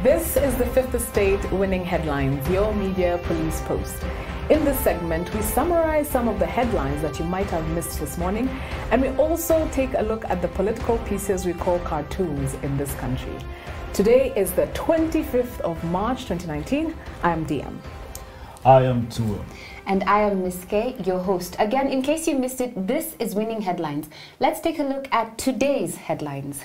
This is the Fifth Estate Winning Headlines, your media police post. In this segment, we summarize some of the headlines that you might have missed this morning, and we also take a look at the political pieces we call cartoons in this country. Today is the 25th of March 2019. I am DM. I am Tua. And I am Miss K, your host. Again, in case you missed it, this is Winning Headlines. Let's take a look at today's headlines.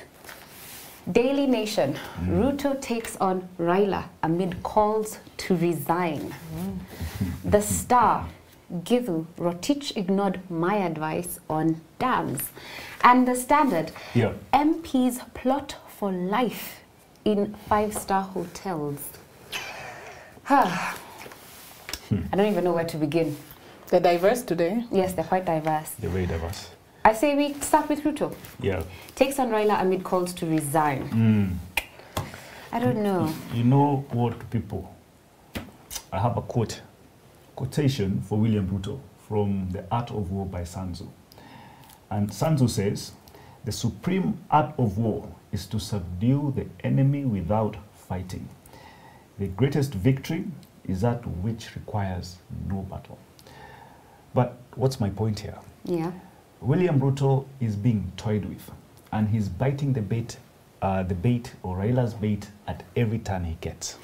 Daily Nation, Ruto takes on Raila amid calls to resign. The Star, Githu, Rotich ignored my advice on dams. And The Standard, MPs plot for life in five-star hotels. I don't even know where to begin. They're diverse today. Yes, they're quite diverse. They're very diverse. I say we start with Ruto. Yeah. Takes on Raila amid calls to resign. I don't know. You know what, people? I have a quotation for William Ruto from The Art of War by Sun Tzu. And Sun Tzu says, the supreme art of war is to subdue the enemy without fighting. The greatest victory is that which requires no battle. But what's my point here? Yeah. William Ruto is being toyed with, and he's biting the bait or Raila's bait at every turn he gets.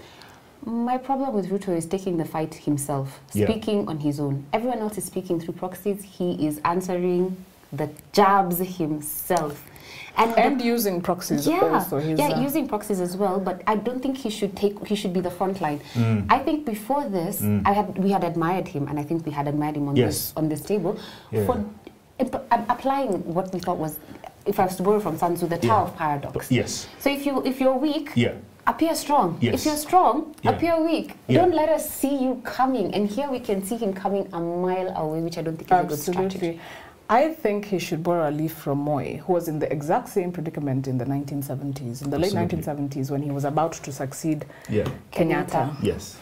My problem with Ruto is taking the fight himself, speaking on his own. Everyone else is speaking through proxies. He is answering the jabs himself. And using proxies also. Using proxies as well, but I don't think he should be the front line. I think before this, we had admired him, and I think we had admired him on this table for applying what we thought was, if I was to borrow from Sun Tzu, the Tower of Paradox. Yes. So if you're weak, appear strong. Yes. If you're strong, appear weak. Don't let us see you coming. And here we can see him coming a mile away, which I don't think is a good strategy. I think he should borrow a leaf from Moi, who was in the exact same predicament in the 1970s, in the late 1970s, when he was about to succeed Kenyatta. Yes.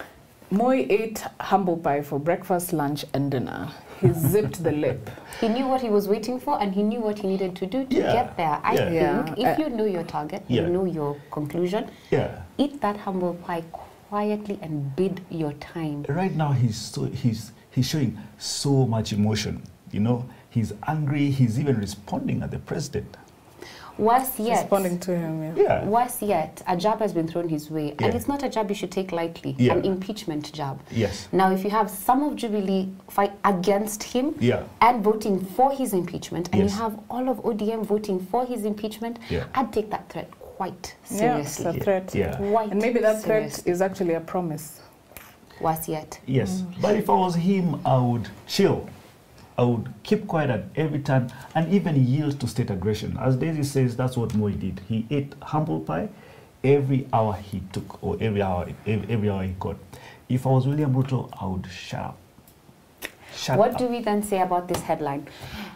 Moi ate humble pie for breakfast, lunch, and dinner. He zipped the lip. He knew what he was waiting for, and he knew what he needed to do to get there. I think if you know your target, you know your conclusion, eat that humble pie quietly and bid your time. Right now, he's showing so much emotion. You know, he's angry. He's even responding at the president. Worse yet, responding to him. Worse yet, a jab has been thrown his way, and it's not a jab you should take lightly. An impeachment jab. Yes. Now, if you have some of Jubilee fight against him and voting for his impeachment, and you have all of ODM voting for his impeachment, I'd take that threat quite seriously. Yeah, it's a threat. And maybe that threat is actually a promise. Worse yet. Yes. But if I was him, I would chill. I would keep quiet at every turn and even yield to state aggression. As Daisy says, that's what Moi did. He ate humble pie every hour he took, or every hour he got. If I was William Ruto, I would shut up. What do we then say about this headline?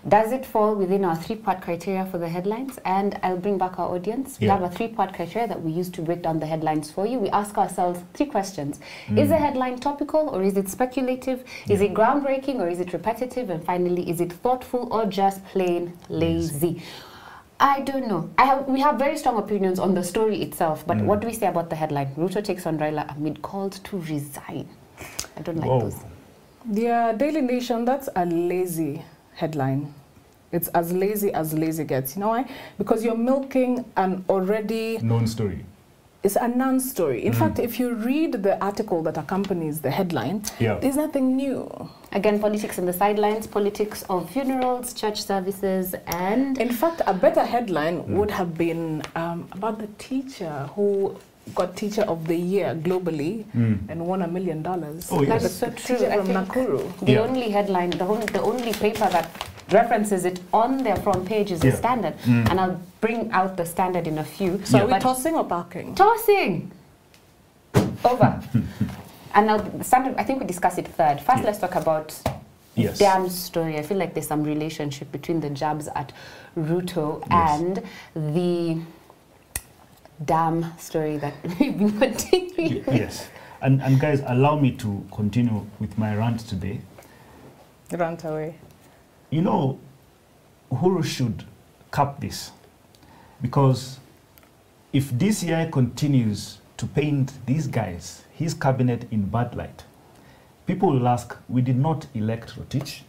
Does it fall within our three-part criteria for the headlines? And I'll bring back our audience. We have a three-part criteria that we use to break down the headlines for you. We ask ourselves three questions. Is the headline topical, or is it speculative? Is it groundbreaking, or is it repetitive? And finally, is it thoughtful or just plain lazy? I don't know. We have very strong opinions on the story itself, but what do we say about the headline? Ruto takes on Raila amid calls to resign. I don't like those. Yeah, Daily Nation, that's a lazy headline. It's as lazy gets. You know why? Because you're milking an already known story. It's a non-story. In fact, if you read the article that accompanies the headline, there's nothing new. Again, politics on the sidelines, politics of funerals, church services, and... In fact, a better headline would have been about the teacher who got Teacher of the Year globally and won $1 million. Oh, yes. That's so true. From Nakuru. The only headline, the only paper that references it on their front page is the Standard. And I'll bring out the Standard in a few. So are we tossing or parking? Tossing! Over. And now the Standard, I think we discuss it third. First, let's talk about Dam's story. I feel like there's some relationship between the jabs at Ruto and the Dam story that we've been continuing. Yes. And guys, allow me to continue with my rant today. Rant away. You know, Uhuru should cap this, because if DCI continues to paint these guys, his cabinet, in bad light. People will ask, we did not elect Rotich,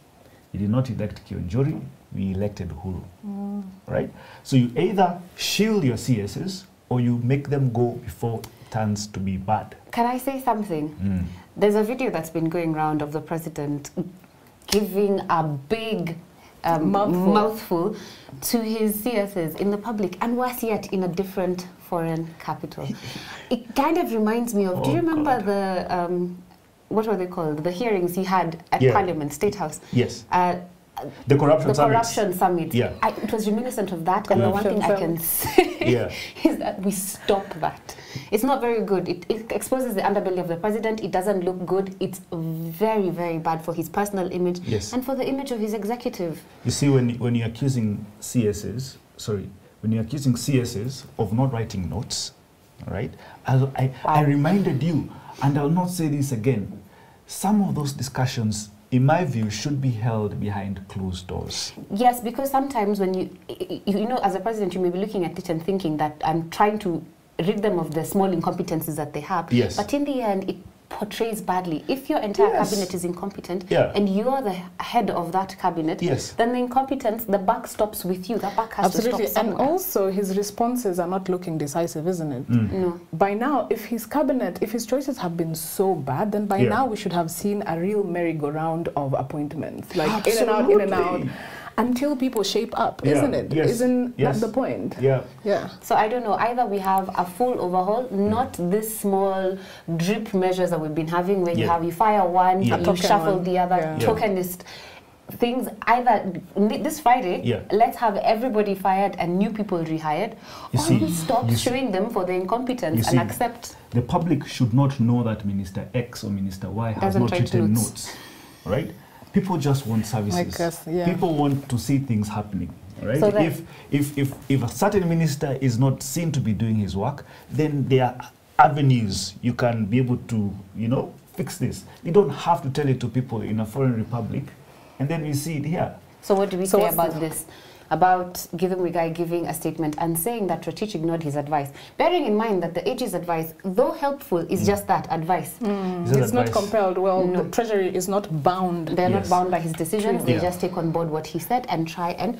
we did not elect Kionjori, we elected Uhuru, right? So you either shield your CSs or you make them go before it turns to be bad. Can I say something? There's a video that's been going around of the president giving a big mouthful to his CSs in the public, and worse yet, in a different foreign capital. It kind of reminds me of, do you remember the, what were they called? The hearings he had at Parliament, State House? Yes. The corruption summit. Corruption summit. Yeah. It was reminiscent of that, and the one thing I can say is that we stop that. It's not very good. It exposes the underbelly of the president. It doesn't look good. It's very, very bad for his personal image and for the image of his executive. You see, when you're accusing CSs, when you're accusing CSs of not writing notes, right? I reminded you, and I'll not say this again, some of those discussions, in my view, should be held behind closed doors. Yes, because sometimes when you know, as a president, you may be looking at it and thinking that I'm trying to rid them of the small incompetencies that they have. Yes. But in the end, it portrays badly. If your entire cabinet is incompetent and you're the head of that cabinet, then the incompetence, the buck stops with you. That buck has to stop somewhere. And also his responses are not looking decisive, isn't it? No. By now, if his cabinet, if his choices have been so bad, then by now we should have seen a real merry-go-round of appointments. Like in and out. Until people shape up, isn't it? Isn't that the point? Yeah. So I don't know, either we have a full overhaul, not this small drip measures that we've been having where you fire one, you shuffle the other, tokenist things. Either this Friday, let's have everybody fired and new people rehired, or we stop showing them for their incompetence and accept. The public should not know that Minister X or Minister Y has not written notes, right? People just want services. People want to see things happening, right? So if a certain minister is not seen to be doing his work, then there are avenues you can be able to, fix this. You don't have to tell it to people in a foreign republic, and then we see it here. So what do we say about this? About giving a statement and saying that Rotich ignored his advice, bearing in mind that the AG's advice, though helpful, is just that, advice. It's not compelled. Well, the Treasury is not bound. They're not bound by his decisions. They just take on board what he said and try and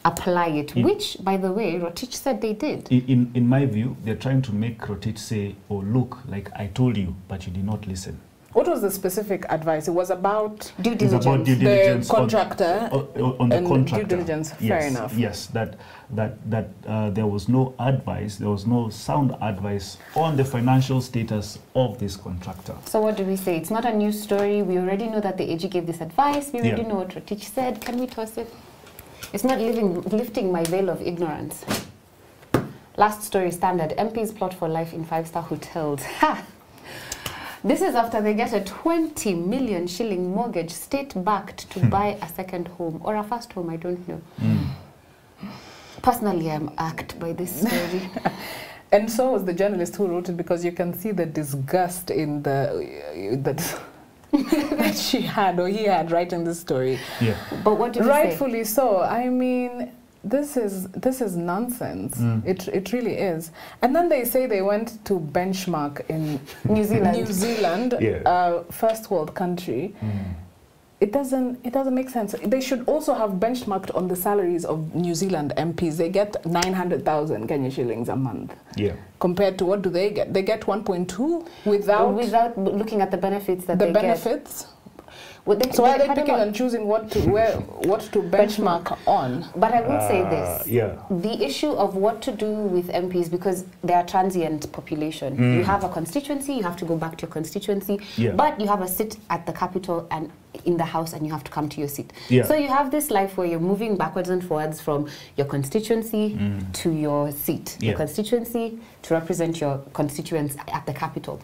apply it, which, by the way, Rotich said they did. In my view, they're trying to make Rotich say, oh, look, like I told you, but you did not listen. What was the specific advice? It was about due diligence. About due diligence the contractor on the contractor. Due diligence. Fair enough. Yes, that there was no advice, there was no sound advice on the financial status of this contractor. So what do we say? It's not a new story. We already know that the AG gave this advice. We already know what Rotich said. Can we toss it? It's not lifting my veil of ignorance. Last story, Standard. MPs plot for life in 5-star hotels. Ha! This is after they get a 20 million shilling mortgage, state-backed, to buy a second home, or a first home, I don't know. Personally, I'm irked by this story. And so was the journalist who wrote it, because you can see the disgust in that she had, or he had, writing this story. Yeah. But what did you say? Rightfully so. I mean, this is nonsense. It really is. And then they say they went to benchmark in New Zealand, first world country. It doesn't make sense. They should also have benchmarked on the salaries of New Zealand MPs. They get 900,000 Kenya shillings a month. Compared to what do they get? They get 1.2 without looking at the benefits that they get. The benefits. So are they picking and choosing what to benchmark on? But I will say this: the issue of what to do with MPs, because they are transient population. You have a constituency, you have to go back to your constituency, but you have a seat at the capital and in the house, and you have to come to your seat. So you have this life where you're moving backwards and forwards from your constituency to your seat, your constituency to represent your constituents at the capital.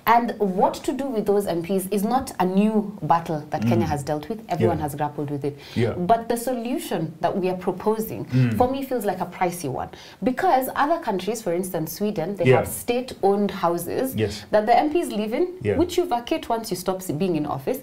And what to do with those MPs is not a new battle that Kenya has dealt with. Everyone has grappled with it. But the solution that we are proposing, for me, feels like a pricey one. Because other countries, for instance, Sweden, they have state-owned houses that the MPs live in, which you vacate once you stop being in office.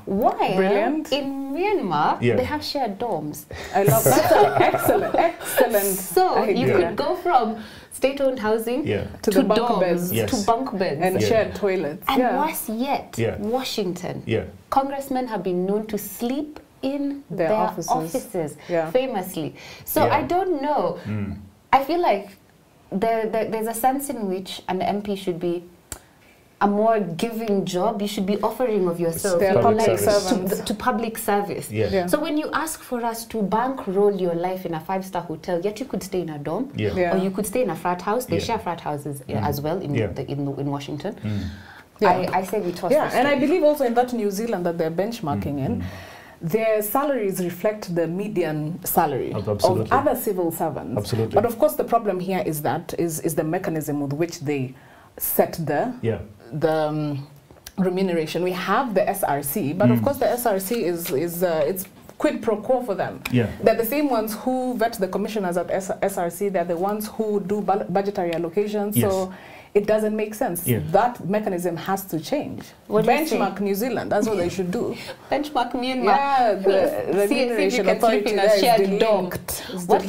While in Myanmar, they have shared dorms. I love that. Excellent. So you could go from state-owned housing to the bunk dorms, beds, to bunk beds, and shared toilets. And worse yet, Washington. Congressmen have been known to sleep in their offices famously. So I don't know. I feel like there's a sense in which an MP should be a more giving job. You should be offering of yourself to public service. So when you ask for us to bankroll your life in a 5-star hotel, yet you could stay in a dorm, or you could stay in a frat house. They share frat houses as well in Washington. I say we toss this and I believe also in that New Zealand that they're benchmarking in, their salaries reflect the median salary of other civil servants. But of course the problem here is that is the mechanism with which they set the remuneration. We have the SRC, but of course the SRC is it's quid pro quo for them. They're the same ones who vet the commissioners at SRC. They're the ones who do budgetary allocations. So it doesn't make sense. That mechanism has to change. Benchmark New Zealand. That's what they should do. Benchmark Myanmar. Yeah, the remuneration authority there is delinked. What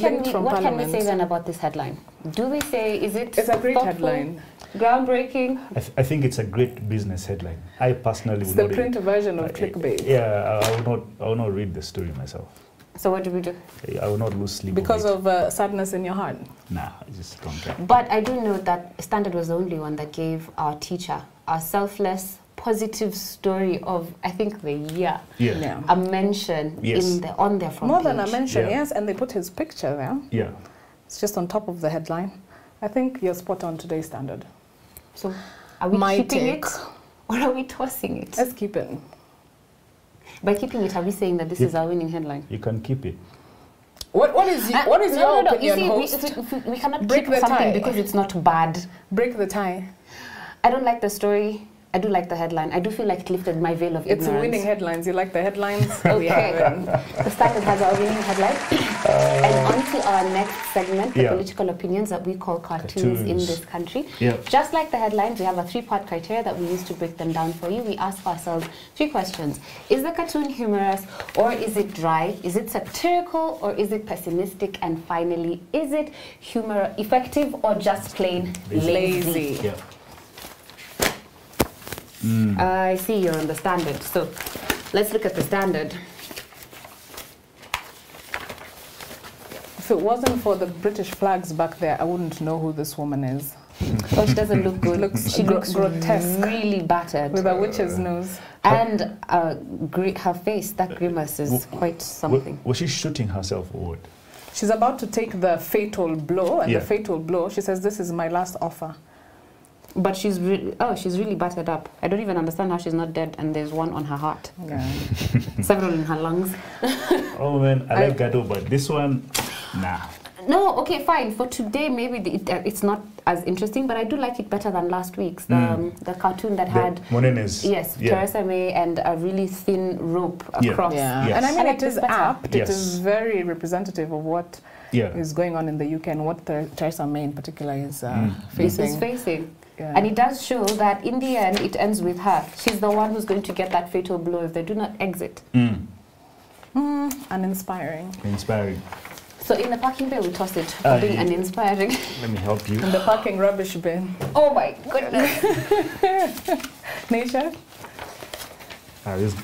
can we say then about this headline? Do we say, is it It's a great headline. Groundbreaking? I think it's a great business headline. I personally would not... It's the print version of clickbait. I will not read the story myself. So what do we do? I will not lose sleep. Because of sadness in your heart? Nah, I just don't care. But I do know that Standard was the only one that gave our teacher a selfless, positive story of, I think, the year. A mention on their front More page. than a mention, yes, and they put his picture there. It's just on top of the headline. I think you're spot on today, Standard. So are we keeping it or are we tossing it? Let's keep it. By keeping it, are we saying that this is our winning headline? You can keep it. What is your opinion, host? We cannot break keep something because it's not bad. Break the tie. I don't like the story. I do like the headline. I do feel like it lifted my veil of ignorance. It's winning headlines. You like the headlines? Okay. The Standard has our winning headline. And on to our next segment, the political opinions that we call cartoons in this country. Just like the headlines, we have a 3-part criteria that we use to break them down for you. We ask ourselves 3 questions. Is the cartoon humorous, or is it dry? Is it satirical, or is it pessimistic? And finally, is it humor effective or just plain lazy? I see you're on the Standard, so let's look at the Standard. If it wasn't for the British flags back there, I wouldn't know who this woman is. Oh, she doesn't look good. She looks grotesque. Really battered. With a witch's nose. And her face, that grimace is quite something. Was she shooting herself or what? She's about to take the fatal blow, and the fatal blow, she says, this is my last offer. But she's really battered up. I don't even understand how she's not dead, and there's one on her heart. Several in her lungs. Oh man, I like Gado, but this one, nah. No, okay, fine. For today, maybe it's not as interesting, but I do like it better than last week's. The cartoon that had Monenes. Yes, Theresa May and a really thin rope across. And I mean, it is apt. It is very representative of what is going on in the UK and what Theresa May in particular is facing. And it does show that in the end, it ends with her. She's the one who's going to get that fatal blow if they do not exit. Uninspiring. Inspiring. So in the parking bay, we toss it for being uninspiring. Let me help you. In the parking rubbish bin. Oh my goodness. Nature? This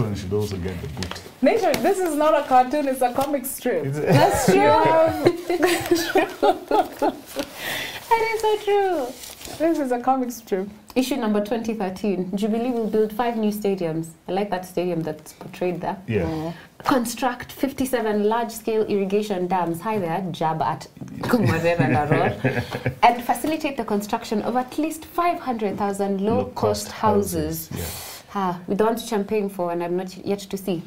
one should also get the boot. Nature, this is not a cartoon, it's a comic strip. That's true. That is so true. This is a comic strip. Issue number 2013. Jubilee will build 5 new stadiums. I like that stadium that's portrayed there. Construct 57 large-scale irrigation dams. Hi there, jab at Kumarera Naror. And facilitate the construction of at least 500,000 low-cost houses. We don't want to champagne for, and I'm not yet to see.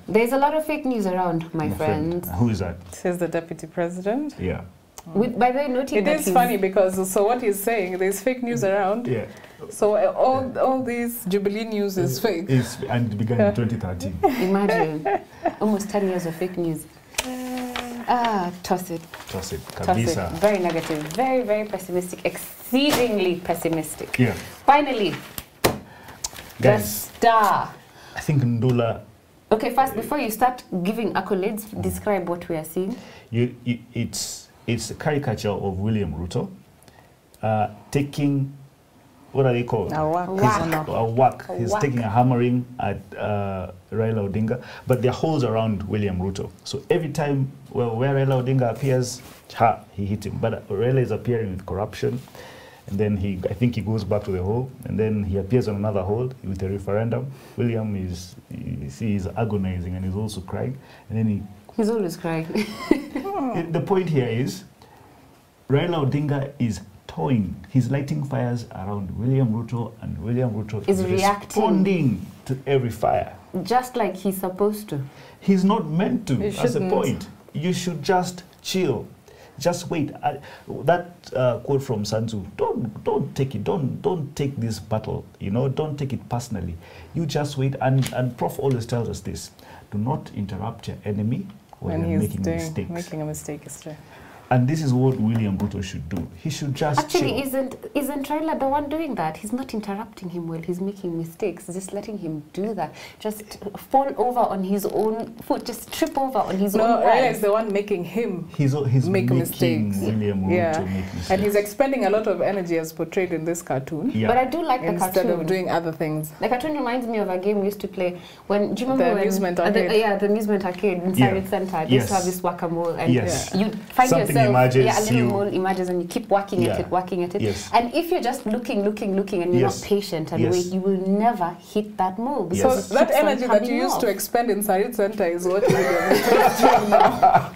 There's a lot of fake news around, my friends. Who is that? Says the deputy president. By the way, noting it is funny because what he's saying, there's fake news around. So all these Jubilee news is fake. And it began in 2013. Imagine, almost 10 years of fake news. Toss it. Toss it. Toss it. Very negative. Very, very pessimistic. Exceedingly pessimistic. Finally, the star. I think Ndula. Okay, first, before you start giving accolades, describe what we are seeing. It's it's a caricature of William Ruto taking, what are they called? A whack. A whack. He's taking a hammering at Raila Odinga, but there are holes around William Ruto. So every time where Raila Odinga appears, he hit him. But Raila is appearing with corruption, and then I think he goes back to the hole, and then he appears on another hole with a referendum. William he's agonizing, and he's also crying, and then he's always crying. The point here is, Raila Odinga is toying. He's lighting fires around William Ruto, and William Ruto is responding to every fire. Just like he's supposed to. He's not meant to. That's the point. You should just chill. Just wait. That quote from Sanzu, don't take it. Don't take this battle. Don't take it personally. You just wait. And Prof always tells us this: do not interrupt your enemy when he's making mistakes. Making a mistake is true. And this is what William Ruto should do. He should just chill. Isn't Raila the one doing that? He's not interrupting him while he's making mistakes, just letting him do that. Just fall over on his own foot, just trip over on his own No, Raila is the one making him he's make mistakes. William Ruto make mistakes. And he's expending a lot of energy as portrayed in this cartoon. Yeah. But I do like the cartoon. Instead of doing other things. The cartoon reminds me of a game we used to play when, do you remember the amusement arcade? The amusement arcade in Sarit Center. They used to have this whack-a-mole, and you find something yourself, a little mole emerges, and you keep whacking at it. Yes. And if you're just looking, and you're not patient and wait, you will never hit that mole. Because so that energy that you used to expend in Sarit Center is what William Ruto is doing now.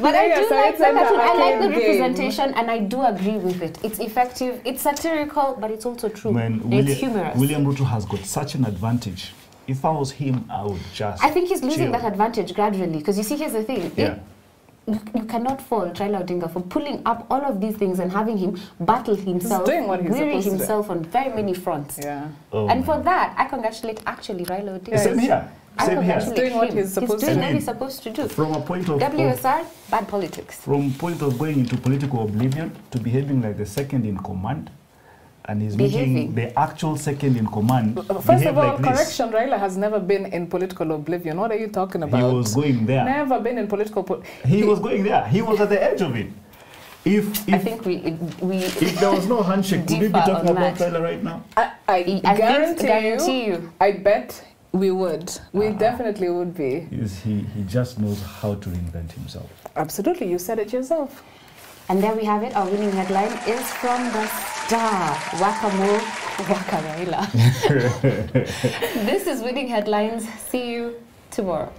But I do like that. I like the representation, and I do agree with it. It's effective, it's satirical, but it's also true. It's humorous. William Ruto has got such an advantage. If I was him, I would just I think he's losing that advantage gradually. Because you see, here's the thing. You cannot fault Raila Odinga for pulling up all of these things and having him battle himself, weary himself on very many fronts. Yeah. And for that, I congratulate actually Raila Odinga. Same here. He's doing what he's supposed to do. He's doing what he's supposed to do. From a point of WSR, bad politics. From point of going into political oblivion to behaving like the second in command, and he's making the actual second in command. First of all, correction, Raila has never been in political oblivion. What are you talking about? He was going there. Never been in political... He was going there. He was at the edge of it. I think if there was no handshake, would we be talking about Raila right now? I guarantee you, I bet we would. We definitely would be. He just knows how to reinvent himself. Absolutely. You said it yourself. And there we have it. Our winning headline is from the Star. Whack-a-mole, Waka Raila. This is Winning Headlines. See you tomorrow.